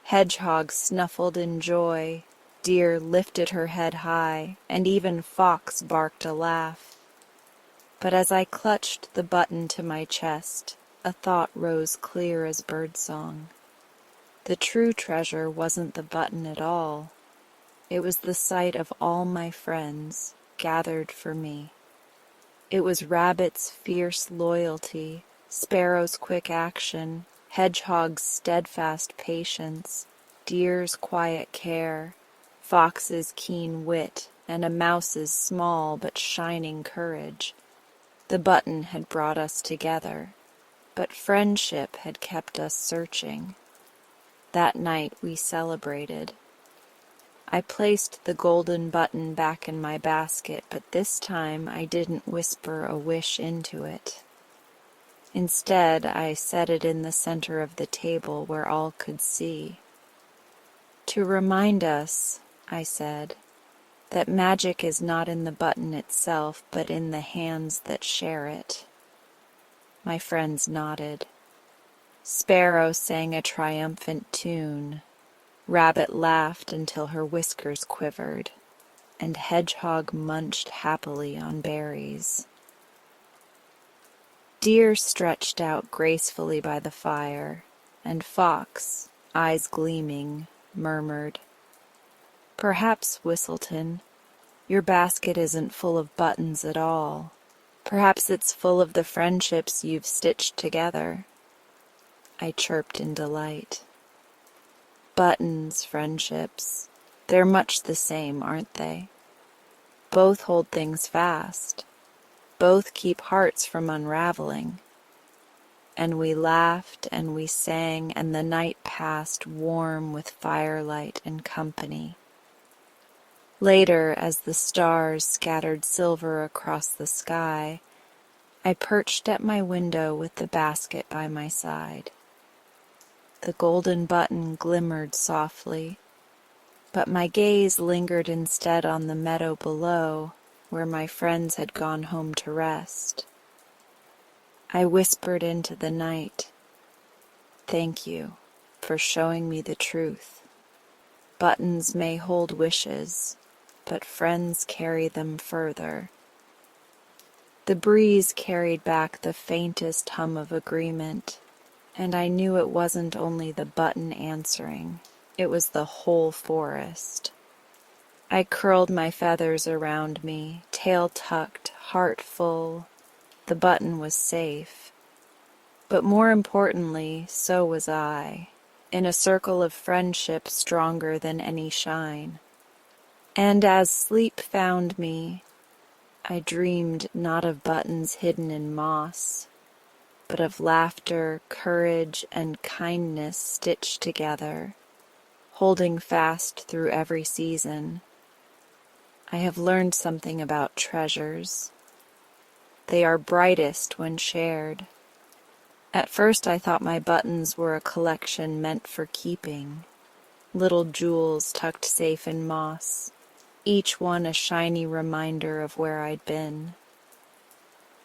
Hedgehog snuffled in joy. Deer lifted her head high, and even Fox barked a laugh. But as I clutched the button to my chest, a thought rose clear as birdsong. The true treasure wasn't the button at all. It was the sight of all my friends gathered for me. It was Rabbit's fierce loyalty, Sparrow's quick action, Hedgehog's steadfast patience, Deer's quiet care, Fox's keen wit, and a mouse's small but shining courage. The button had brought us together, but friendship had kept us searching. That night we celebrated. I placed the golden button back in my basket, but this time I didn't whisper a wish into it. Instead, I set it in the center of the table where all could see. "To remind us," I said, "that magic is not in the button itself, but in the hands that share it." My friends nodded. Sparrow sang a triumphant tune. Rabbit laughed until her whiskers quivered, and Hedgehog munched happily on berries. Deer stretched out gracefully by the fire, and Fox, eyes gleaming, murmured, "Perhaps, Whistleton, your basket isn't full of buttons at all. Perhaps it's full of the friendships you've stitched together." I chirped in delight. Buttons, friendships, they're much the same, aren't they? Both hold things fast. Both keep hearts from unraveling. And we laughed and we sang, and the night passed warm with firelight and company. Later, as the stars scattered silver across the sky, I perched at my window with the basket by my side. The golden button glimmered softly, but my gaze lingered instead on the meadow below, where my friends had gone home to rest. I whispered into the night, "Thank you for showing me the truth. Buttons may hold wishes, but friends carry them further." The breeze carried back the faintest hum of agreement, and I knew it wasn't only the button answering, it was the whole forest. I curled my feathers around me, tail tucked, heart full. The button was safe. But more importantly, so was I, in a circle of friendship stronger than any shine. And as sleep found me, I dreamed not of buttons hidden in moss, but of laughter, courage, and kindness stitched together, holding fast through every season. I have learned something about treasures. They are brightest when shared. At first I thought my buttons were a collection meant for keeping, little jewels tucked safe in moss, each one a shiny reminder of where I'd been.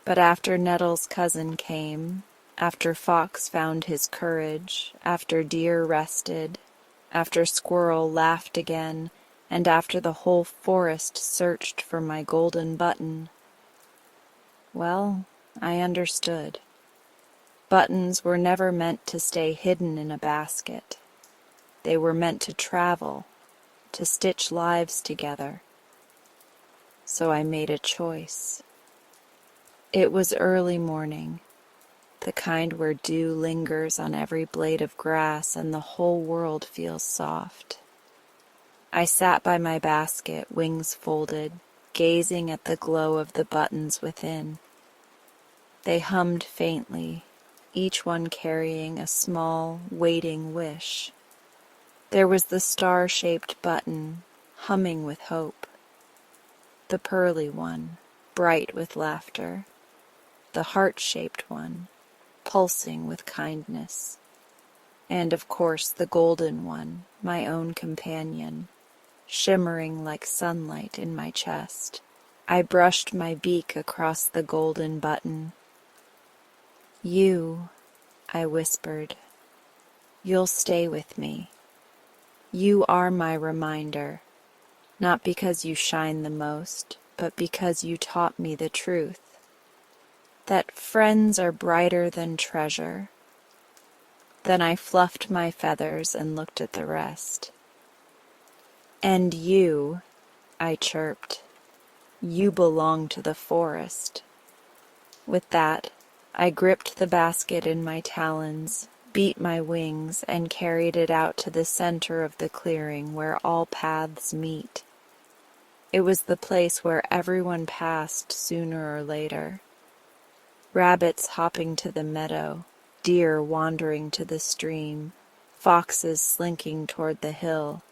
But after Nettle's cousin came, after Fox found his courage, after Deer rested, after Squirrel laughed again, and after the whole forest searched for my golden button, well, I understood. Buttons were never meant to stay hidden in a basket. They were meant to travel, to stitch lives together. So I made a choice. It was early morning, the kind where dew lingers on every blade of grass and the whole world feels soft. I sat by my basket, wings folded, gazing at the glow of the buttons within. They hummed faintly, each one carrying a small, waiting wish. There was the star-shaped button, humming with hope. The pearly one, bright with laughter. The heart-shaped one, pulsing with kindness. And of course the golden one, my own companion, shimmering like sunlight in my chest. I brushed my beak across the golden button. You, I whispered, you'll stay with me. You are my reminder, not because you shine the most, but because you taught me the truth, that friends are brighter than treasure. Then I fluffed my feathers and looked at the rest. And you, I chirped, you belong to the forest. With that, I gripped the basket in my talons, beat my wings, and carried it out to the center of the clearing where all paths meet. It was the place where everyone passed sooner or later. Rabbits hopping to the meadow, deer wandering to the stream, foxes slinking toward the hill.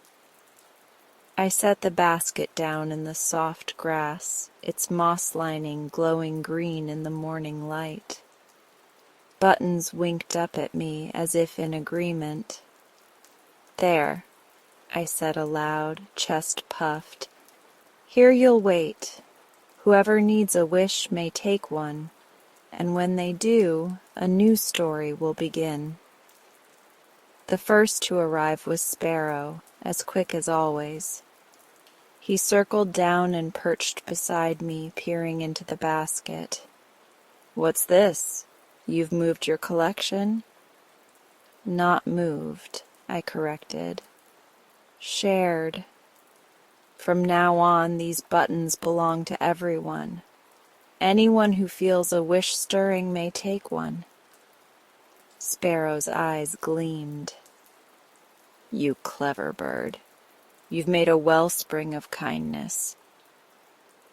I set the basket down in the soft grass, its moss lining glowing green in the morning light. Buttons winked up at me as if in agreement. There, I said aloud, chest puffed. Here you'll wait. Whoever needs a wish may take one, and when they do, a new story will begin. The first to arrive was Sparrow, as quick as always. He circled down and perched beside me, peering into the basket. What's this? You've moved your collection? Not moved, I corrected. Shared. From now on, these buttons belong to everyone. Anyone who feels a wish stirring may take one. Sparrow's eyes gleamed. You clever bird. You've made a wellspring of kindness.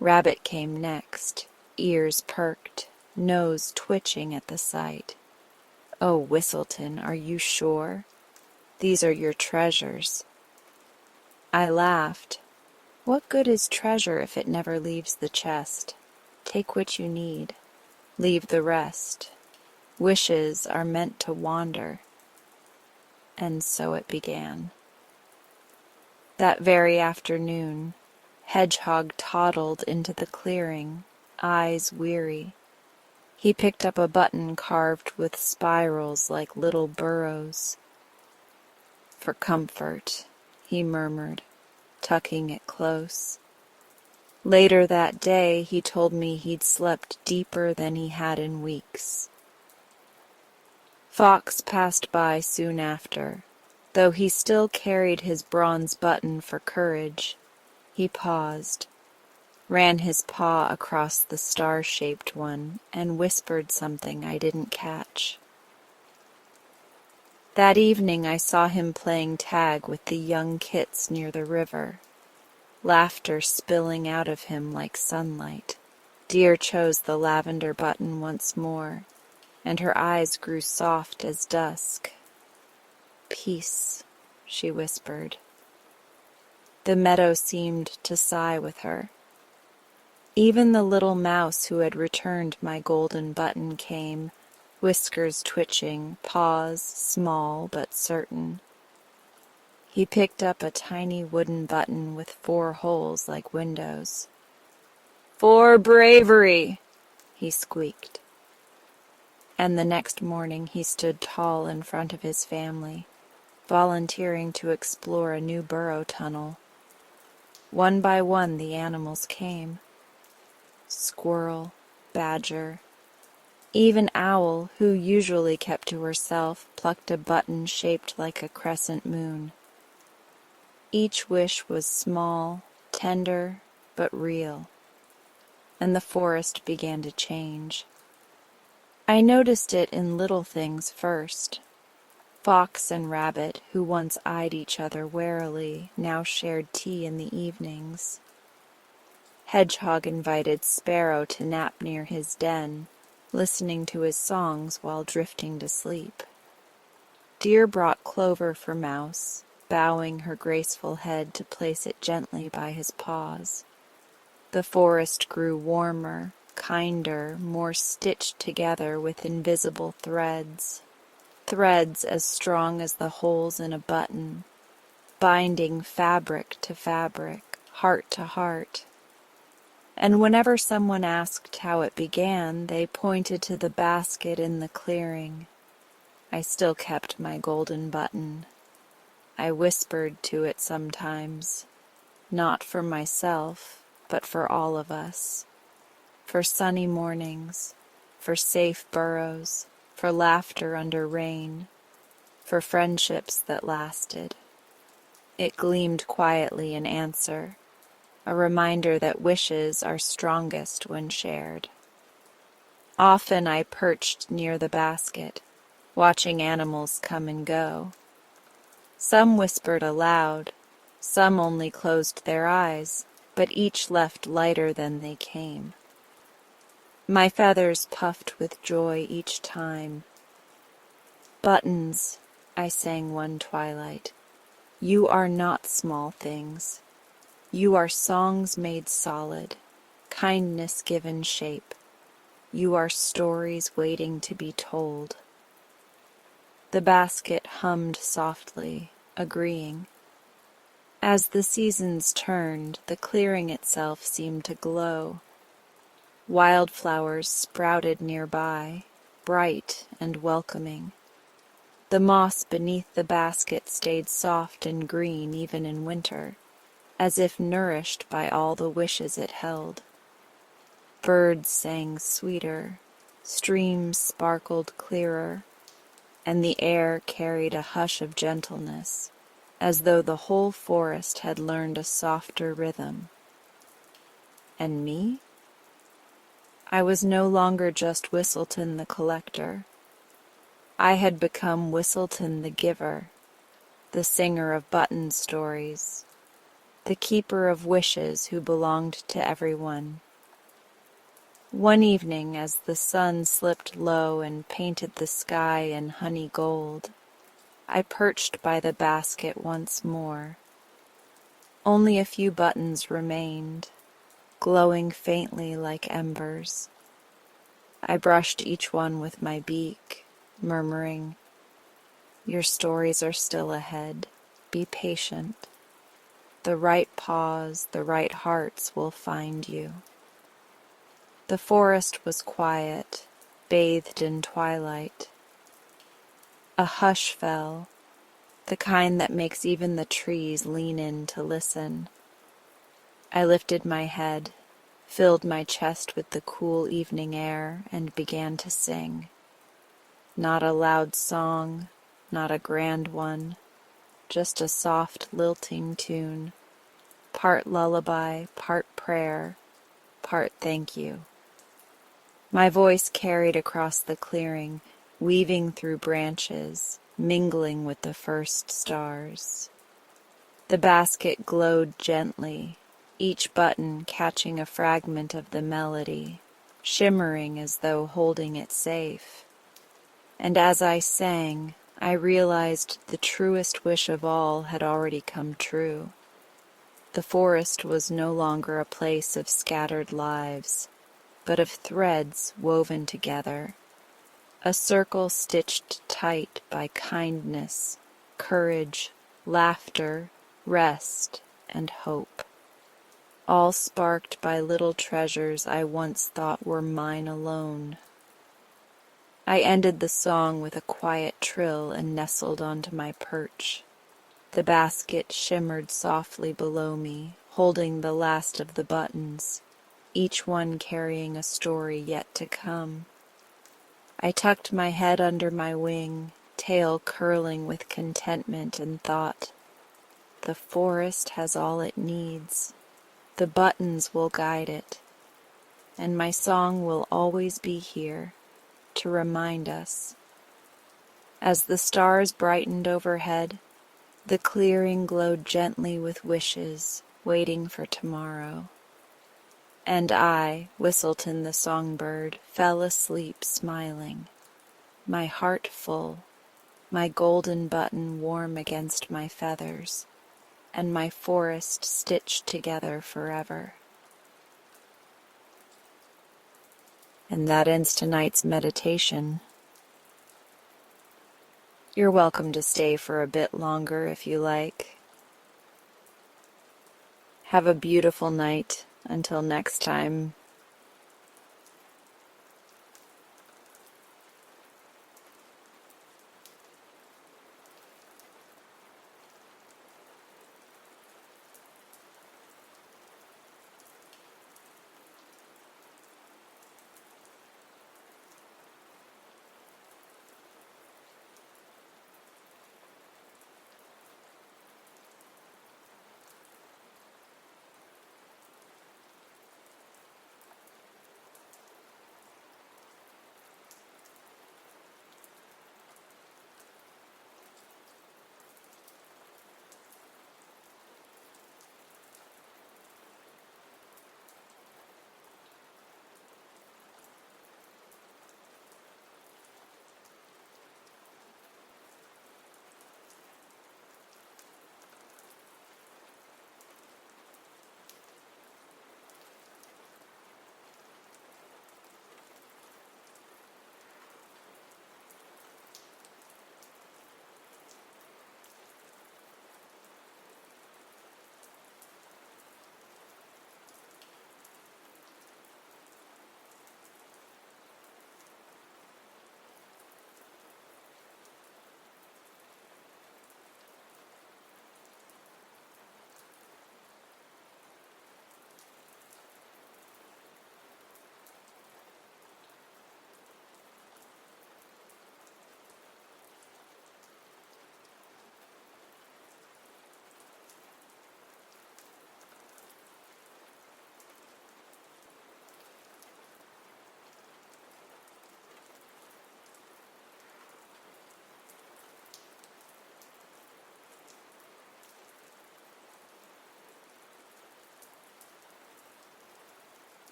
Rabbit came next, ears perked, nose twitching at the sight. Oh, Whistleton, are you sure? These are your treasures. I laughed. What good is treasure if it never leaves the chest? Take what you need. Leave the rest. Wishes are meant to wander. And so it began. That very afternoon, Hedgehog toddled into the clearing, eyes weary. He picked up a button carved with spirals like little burrows. For comfort, he murmured, tucking it close. Later that day, he told me he'd slept deeper than he had in weeks. Fox passed by soon after. Though he still carried his bronze button for courage, he paused, ran his paw across the star-shaped one, and whispered something I didn't catch. That evening I saw him playing tag with the young kits near the river, laughter spilling out of him like sunlight. Deer chose the lavender button once more, and her eyes grew soft as dusk. "Peace," she whispered. The meadow seemed to sigh with her. Even the little mouse who had returned my golden button came, whiskers twitching, paws small but certain. He picked up a tiny wooden button with 4 holes like windows. "For bravery," he squeaked. And the next morning he stood tall in front of his family, volunteering to explore a new burrow tunnel. One by one the animals came. Squirrel, badger, even Owl, who usually kept to herself, plucked a button shaped like a crescent moon. Each wish was small, tender, but real, and the forest began to change. I noticed it in little things first. Fox and rabbit, who once eyed each other warily, now shared tea in the evenings. Hedgehog invited Sparrow to nap near his den, listening to his songs while drifting to sleep. Deer brought clover for Mouse, bowing her graceful head to place it gently by his paws. The forest grew warmer, kinder, more stitched together with invisible threads. Threads as strong as the holes in a button, binding fabric to fabric, heart to heart. And whenever someone asked how it began, they pointed to the basket in the clearing. I still kept my golden button. I whispered to it sometimes, not for myself, but for all of us. For sunny mornings, for safe burrows, for laughter under rain, for friendships that lasted. It gleamed quietly in answer, a reminder that wishes are strongest when shared. Often I perched near the basket, watching animals come and go. Some whispered aloud, some only closed their eyes, but each left lighter than they came. My feathers puffed with joy each time. "Buttons," I sang one twilight, "you are not small things. You are songs made solid, kindness given shape. You are stories waiting to be told." The basket hummed softly, agreeing. As the seasons turned, the clearing itself seemed to glow. Wildflowers sprouted nearby, bright and welcoming. The moss beneath the basket stayed soft and green even in winter, as if nourished by all the wishes it held. Birds sang sweeter, streams sparkled clearer, and the air carried a hush of gentleness, as though the whole forest had learned a softer rhythm. And me? I was no longer just Whistleton the collector. I had become Whistleton the giver, the singer of button stories, the keeper of wishes who belonged to everyone. One evening, as the sun slipped low and painted the sky in honey gold, I perched by the basket once more. Only a few buttons remained, glowing faintly like embers. I brushed each one with my beak, murmuring, "Your stories are still ahead. Be patient. The right paws, the right hearts will find you." The forest was quiet, bathed in twilight. A hush fell, the kind that makes even the trees lean in to listen. I lifted my head, filled my chest with the cool evening air, and began to sing. Not a loud song, not a grand one, just a soft lilting tune, part lullaby, part prayer, part thank you. My voice carried across the clearing, weaving through branches, mingling with the first stars. The basket glowed gently, each button catching a fragment of the melody, shimmering as though holding it safe. And as I sang, I realized the truest wish of all had already come true. The forest was no longer a place of scattered lives, but of threads woven together, a circle stitched tight by kindness, courage, laughter, rest, and hope, all sparked by little treasures I once thought were mine alone. I ended the song with a quiet trill and nestled onto my perch. The basket shimmered softly below me, holding the last of the buttons, each one carrying a story yet to come. I tucked my head under my wing, tail curling with contentment, and thought, the forest has all it needs. The buttons will guide it, and my song will always be here to remind us. As the stars brightened overhead, the clearing glowed gently with wishes, waiting for tomorrow. And I, Whistleton the songbird, fell asleep smiling, my heart full, my golden button warm against my feathers, and my forest stitched together forever. And that ends tonight's meditation. You're welcome to stay for a bit longer if you like. Have a beautiful night until next time.